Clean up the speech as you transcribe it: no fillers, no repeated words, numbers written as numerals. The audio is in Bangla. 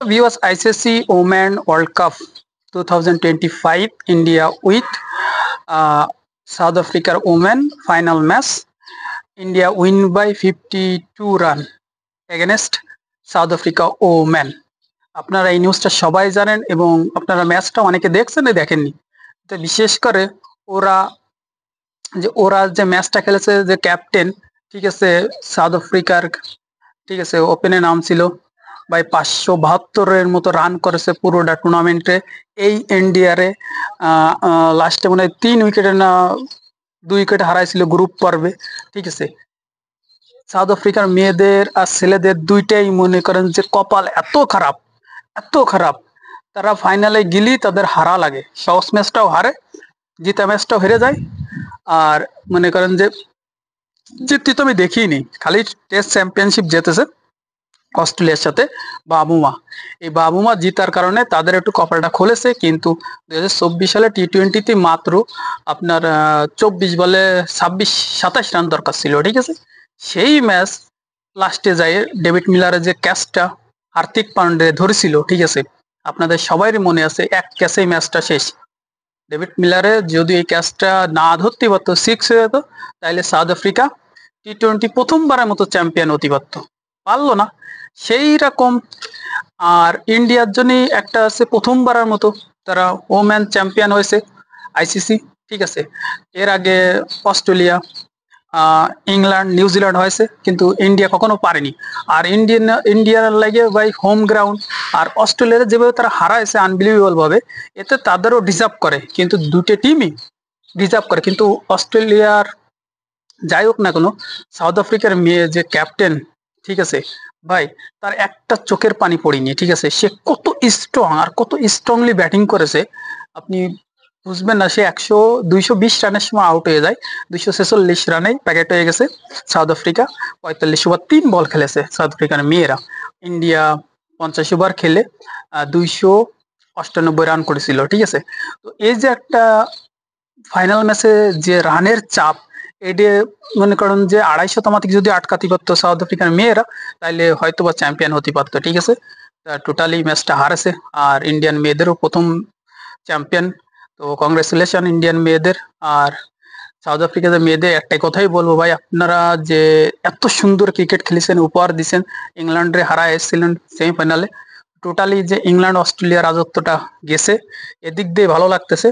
Viewers, ICC Women World Cup 2025 India with uh, South Africa women final match. India win by 52 run against south Africa woman. আপনারা এই নিউজটা সবাই জানেন এবং আপনারা ম্যাচটা অনেকে দেখছেন দেখেননি। তো বিশেষ করে ওরা ওরা যে ম্যাচটা খেলেছে, যে ক্যাপ্টেন, ঠিক আছে, সাউথ আফ্রিকার, ঠিক আছে, ওপেনে নাম ছিল ভাই 572-এর মতো রান করেছে পুরোটা টুর্নামেন্টে। এই এনডিআরে লাস্টে মনে হয় 3 উইকেটে না 2 উইকেট হারাইছিল গ্রুপ পর্বে, ঠিক আছে। সাউথ আফ্রিকার মেয়েদের আর ছেলেদের দুইটাই মনে করেন যে কপাল এত খারাপ, এত খারাপ, তারা ফাইনালে গেলেই তাদের হারা লাগে। সহজ ম্যাচটাও হারে, জিতা ম্যাচটাও হেরে যায়। আর মনে করেন যে জিততে তো আমি দেখিনি, খালি টেস্ট চ্যাম্পিয়নশিপ জিতেছে অস্ট্রেলিয়ার সাথে বাবুমা। এই বাবুমা জিতার কারণে তাদের একটু কপালটা খুলেছে। কিন্তু 2024 সালে টি-20তে মাত্র আপনার 24 বলে 27 রান দরকার ছিল, ঠিক আছে। সেই ম্যাচ লাস্টে যায় ডেভিড মিলারের যে ক্যাচটা হার্দিক পান্ডে ধরেছিল, ঠিক আছে, আপনাদের সবারই মনে আছে, এক ক্যাচেই ম্যাচটা শেষ। ডেভিড মিলারে যদি এই ক্যাচটা না ধরতে পারতো, 6 হয়ে যেত, তাহলে সাউথ আফ্রিকা টি-20 প্রথমবারের মতো চ্যাম্পিয়ন হতে পারতো, পারলো না। সেই রকম আর ইন্ডিয়ার জন্য একটা আছে প্রথমবারের মতো, তারা ওম্যান চ্যাম্পিয়ন হয়েছে আইসিসি, ঠিক আছে। এর আগে অস্ট্রেলিয়া, ইংল্যান্ড, নিউজিল্যান্ড হয়েছে, কিন্তু ইন্ডিয়া কখনো পারেনি। আর ইন্ডিয়ার লাগে ভাই হোম গ্রাউন্ড। আর অস্ট্রেলিয়ার যেভাবে তারা হারাইছে আনবিলিভেবল ভাবে, এতে তাদেরও ডিজার্ভ করে, কিন্তু দুটো টিমই ডিজার্ভ করে। কিন্তু অস্ট্রেলিয়ার যাই হোক না কেন, সাউথ আফ্রিকার মেয়ে যে ক্যাপ্টেন, ঠিক আছে ভাই, তার একটা চোখের পানি পড়েনি, ঠিক আছে। সে কত স্ট্রং আর কত স্ট্রংলি ব্যাটিং করেছে, আপনি বুঝবেন না। সে 220 রানের সময় আউট হয়ে যায়, 246 রানে প্যাকেট হয়ে গেছে সাউথ আফ্রিকা। 45 ওভার 3 বল খেলেছে সাউথ আফ্রিকার মেয়েরা। ইন্ডিয়া 50 ওভার খেলে 298 রান করেছিল, ঠিক আছে। তো এই যে একটা ফাইনাল ম্যাচে যে রানের চাপ, এটি মনে করেন যে 250 তামাতিক যদি আটকাতে পারতো সাউথ আফ্রিকার মেয়েরা, তাহলে হয়তো বা চ্যাম্পিয়ন হতে পারতো, ঠিক আছে। টোটালি ম্যাচটা হারেছে। আর ইন্ডিয়ান মেয়েদেরও প্রথম চ্যাম্পিয়ন, তো কংগ্রেচুলেশন ইন্ডিয়ান মেয়েদের। আর সাউথ আফ্রিকাতে মেয়েদের একটাই কথাই বলবো ভাই, আপনারা যে এত সুন্দর ক্রিকেট খেলেছেন, উপহার দিচ্ছেন, ইংল্যান্ডে হারায় এসেছিলেন সেমিফাইনালে, টোটালি যে ইংল্যান্ড অস্ট্রেলিয়া রাজত্বটা গেছে, এদিক দিয়ে ভালো লাগতেছে।